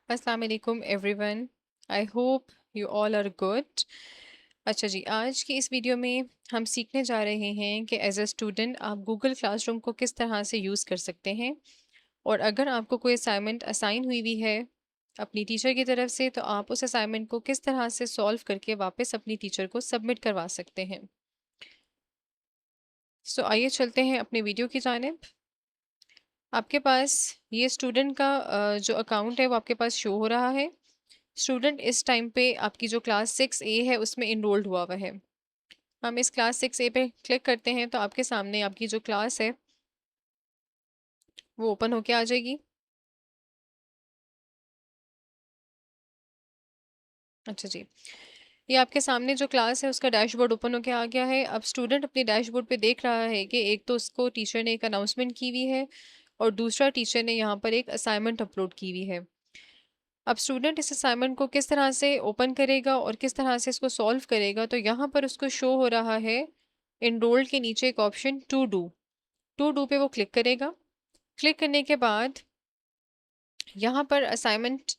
अस्सलाम वालेकुम everyone. I hope you all are good. अच्छा जी, आज की इस वीडियो में हम सीखने जा रहे हैं कि एज अ स्टूडेंट आप गूगल क्लासरूम को किस तरह से यूज़ कर सकते हैं, और अगर आपको कोई असाइनमेंट असाइन हुई है अपनी टीचर की तरफ से, तो आप उस असाइनमेंट को किस तरह से सॉल्व करके वापस अपनी टीचर को सबमिट करवा सकते हैं। सो आइए चलते हैं अपने वीडियो की जानिब। आपके पास ये स्टूडेंट का जो अकाउंट है वो आपके पास शो हो रहा है। स्टूडेंट इस टाइम पे आपकी जो क्लास 6A है उसमें इनरोल्ड हुआ हुआ है। हम इस क्लास 6A पे क्लिक करते हैं तो आपके सामने आपकी जो क्लास है वो ओपन होके आ जाएगी। अच्छा जी, ये आपके सामने जो क्लास है उसका डैशबोर्ड ओपन होके आ गया है। अब स्टूडेंट अपने डैशबोर्ड पे देख रहा है कि एक तो उसको टीचर ने एक अनाउंसमेंट की हुई है, और दूसरा टीचर ने यहाँ पर एक असाइनमेंट अपलोड की हुई है। अब स्टूडेंट इस असाइनमेंट को किस तरह से ओपन करेगा और किस तरह से इसको सॉल्व करेगा, तो यहाँ पर उसको शो हो रहा है इनरोल्ड के नीचे एक ऑप्शन टू डू पे वो क्लिक करेगा। क्लिक करने के बाद यहाँ पर असाइनमेंट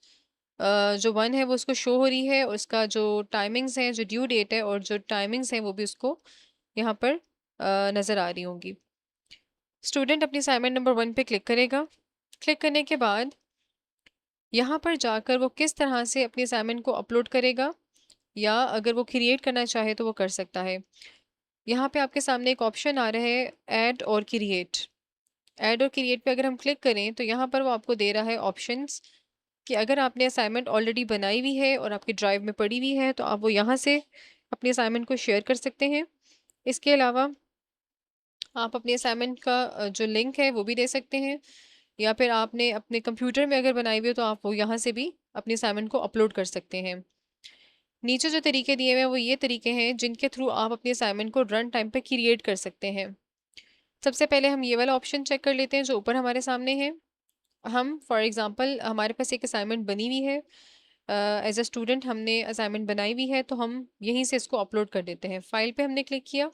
जो 1 है वो उसको शो हो रही है, और उसका जो टाइमिंग्स है, जो ड्यू डेट है और जो टाइमिंग्स हैं वो भी उसको यहाँ पर नज़र आ रही होंगी। स्टूडेंट अपनी असाइनमेंट नंबर 1 पे क्लिक करेगा। क्लिक करने के बाद यहाँ पर जाकर वो किस तरह से अपनी असाइनमेंट को अपलोड करेगा, या अगर वो क्रिएट करना चाहे तो वो कर सकता है। यहाँ पे आपके सामने एक ऑप्शन आ रहा है ऐड और क्रिएट। ऐड और क्रिएट पे अगर हम क्लिक करें तो यहाँ पर वो आपको दे रहा है ऑप्शंस कि अगर आपने असाइनमेंट ऑलरेडी बनाई हुई है और आपकी ड्राइव में पड़ी हुई है तो आप वो यहाँ से अपनी असाइनमेंट को शेयर कर सकते हैं। इसके अलावा आप अपने असाइनमेंट का जो लिंक है वो भी दे सकते हैं, या फिर आपने अपने कंप्यूटर में अगर बनाई हुई है तो आप वो यहाँ से भी अपनी असाइनमेंट को अपलोड कर सकते हैं। नीचे जो तरीके दिए हुए हैं वो ये तरीके हैं जिनके थ्रू आप अपनी असाइनमेंट को रन टाइम पे क्रिएट कर सकते हैं। सबसे पहले हम ये वाला ऑप्शन चेक कर लेते हैं जो ऊपर हमारे सामने है। हम फॉर एग्जांपल हमारे पास एक असाइनमेंट बनी हुई है, एज अ स्टूडेंट हमने असाइनमेंट बनाई हुई है, तो हम यहीं से इसको अपलोड कर देते हैं। फाइल पे हमने क्लिक किया।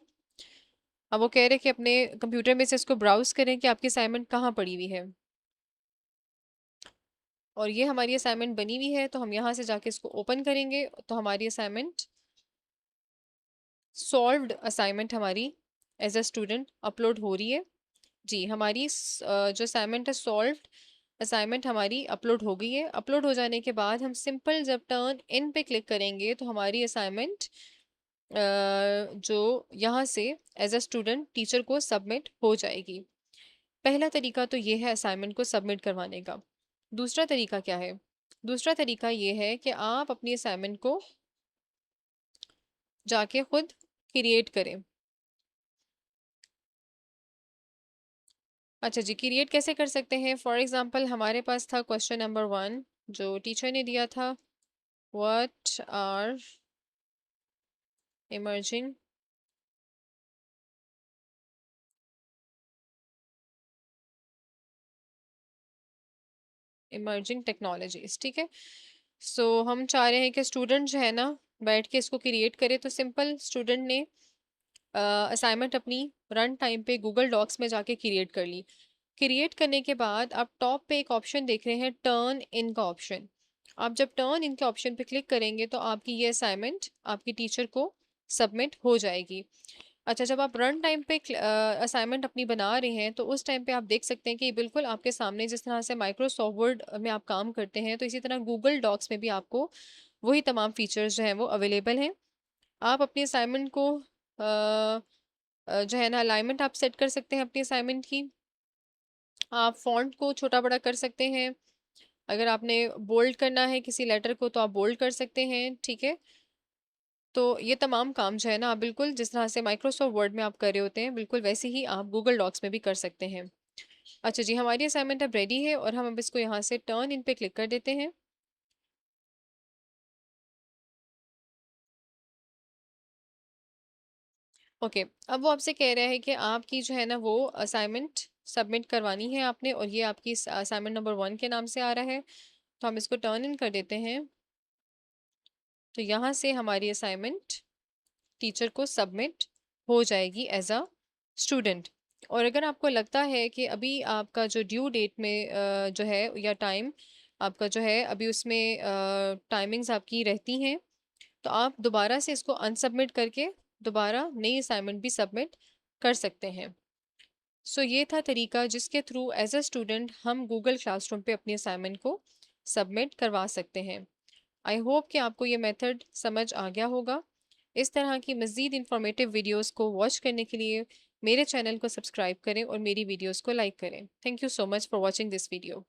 अब वो कह रहे हैं कि अपने कंप्यूटर में से इसको ब्राउज करें कि आपकी असाइनमेंट कहाँ पड़ी हुई है, और ये हमारी असाइनमेंट बनी हुई है, तो हम यहाँ से जाके इसको ओपन करेंगे तो हमारी असाइनमेंट सॉल्व्ड असाइनमेंट हमारी एज अ स्टूडेंट अपलोड हो रही है। जी, हमारी जो असाइनमेंट है सॉल्व्ड असाइनमेंट हमारी अपलोड हो गई है। अपलोड हो जाने के बाद हम सिंपल जब टर्न इन पे क्लिक करेंगे तो हमारी असाइनमेंट जो यहाँ से एज अ स्टूडेंट टीचर को सबमिट हो जाएगी। पहला तरीका तो ये है असाइनमेंट को सबमिट करवाने का। दूसरा तरीका क्या है? दूसरा तरीका ये है कि आप अपनी असाइनमेंट को जाके खुद क्रिएट करें। अच्छा जी, क्रिएट कैसे कर सकते हैं? फॉर एग्जांपल हमारे पास था क्वेश्चन नंबर 1 जो टीचर ने दिया था, what are emerging emerging technologies. ठीक है, सो हम चाह रहे हैं कि स्टूडेंट जो है ना बैठ के इसको क्रिएट करे। तो सिंपल स्टूडेंट ने असाइनमेंट अपनी रन टाइम पे गूगल डॉक्स में जाके क्रिएट कर ली। क्रिएट करने के बाद आप टॉप पे एक ऑप्शन देख रहे हैं टर्न इन का ऑप्शन। आप जब टर्न इन के ऑप्शन पे क्लिक करेंगे तो आपकी ये असाइनमेंट आपकी टीचर को सबमिट हो जाएगी। अच्छा, जब आप रन टाइम पे असाइनमेंट अपनी बना रहे हैं तो उस टाइम पे आप देख सकते हैं कि बिल्कुल आपके सामने जिस तरह से माइक्रोसॉफ्ट वर्ड में आप काम करते हैं, तो इसी तरह गूगल डॉक्स में भी आपको वही तमाम फीचर्स जो हैं वो अवेलेबल हैं। आप अपनी असाइनमेंट को जो है ना अलाइनमेंट आप सेट कर सकते हैं अपनी असाइनमेंट की। आप फॉन्ट को छोटा बड़ा कर सकते हैं। अगर आपने बोल्ड करना है किसी लेटर को तो आप बोल्ड कर सकते हैं। ठीक है, तो ये तमाम काम जो है ना आप बिल्कुल जिस तरह से माइक्रोसॉफ्ट वर्ड में आप कर रहे होते हैं बिल्कुल वैसे ही आप गूगल डॉक्स में भी कर सकते हैं। अच्छा जी, हमारी असाइनमेंट अब रेडी है और हम अब इसको यहाँ से टर्न इन पे क्लिक कर देते हैं। ओके, अब वो आपसे कह रहा है कि आपकी जो है ना वो असाइनमेंट सबमिट करवानी है आपने, और ये आपकी असाइनमेंट नंबर 1 के नाम से आ रहा है। तो हम इसको टर्न इन कर देते हैं। तो यहाँ से हमारी असाइनमेंट टीचर को सबमिट हो जाएगी एज अ स्टूडेंट। और अगर आपको लगता है कि अभी आपका जो ड्यू डेट में जो है या टाइम आपका जो है अभी उसमें टाइमिंग्स आपकी रहती हैं, तो आप दोबारा से इसको अनसबमिट करके दोबारा नई असाइनमेंट भी सबमिट कर सकते हैं। सो ये था तरीका जिसके थ्रू एज अ स्टूडेंट हम गूगल क्लासरूम पे अपनी असाइनमेंट को सबमिट करवा सकते हैं। आई होप कि आपको ये मेथड समझ आ गया होगा। इस तरह की मज़ीद इंफॉर्मेटिव वीडियोस को वॉच करने के लिए मेरे चैनल को सब्सक्राइब करें और मेरी वीडियोस को लाइक करें। Thank you so much for watching this video.